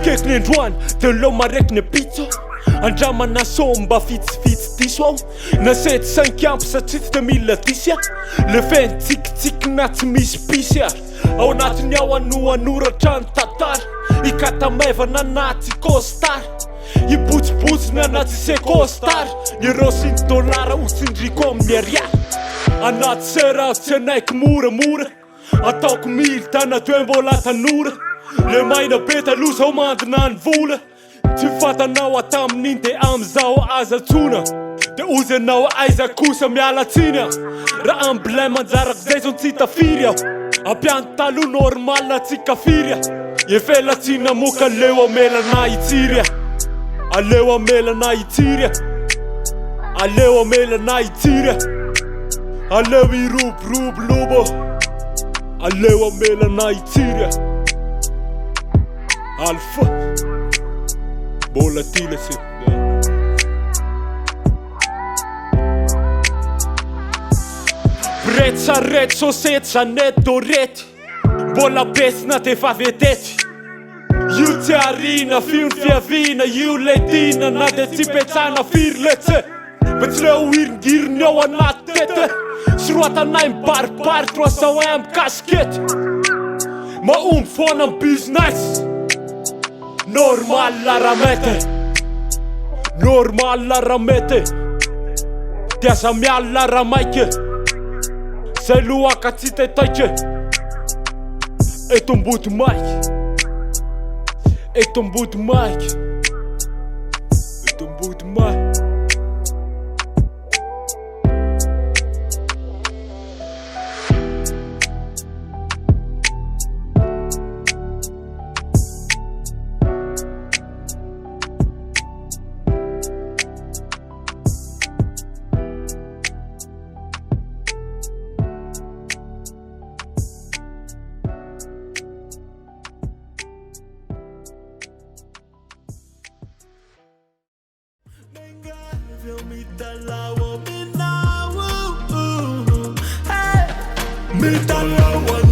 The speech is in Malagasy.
Akaiky ny androany de leo maraiky ny pizza andramana somba fitsifitsy diso aho nasety 5 ampy satria tsy de mila disy le feny tsikitsiky na tsy misy pisy ao anatiny ao anonoratra ny tantara ikatamevana na tsy costara ibotsibotsina na tsy se costara ny rosiny dolara otsindriko amin'ny ariary anaty sera tsy anaiky moramora ataoko milita na toe mbola tanora le maina be taloha zao mandina ny vola tsy fatanao atamin'iny de amizao azatsona de ozy anao aiza kosa mialatsiny raha ambilay manjarako zay zao tsy tafiry ampiany taloha normal tsy kafiry efelatsina moka aleo amelana itsiry aleo amelana itsiry aleo amelana itsiry aleo irobirobolobo aleo amelana itsiry alfa bola tila se Bretsarety sosety zanety dorety mbola besina de fa vedety io tsy arina fiony fiavina io le dina na de tsy petsana firy letse fa tsy le oiringiriny ao anaty tete soroatanay mibaribary 300 amy kasikety maomby foana amy business normal la ramete normal la ramete tiasa miala la ramaike zay lohaka tsy tetaike eto ambody maike eto ambody maike eto ambody maike Me dalawa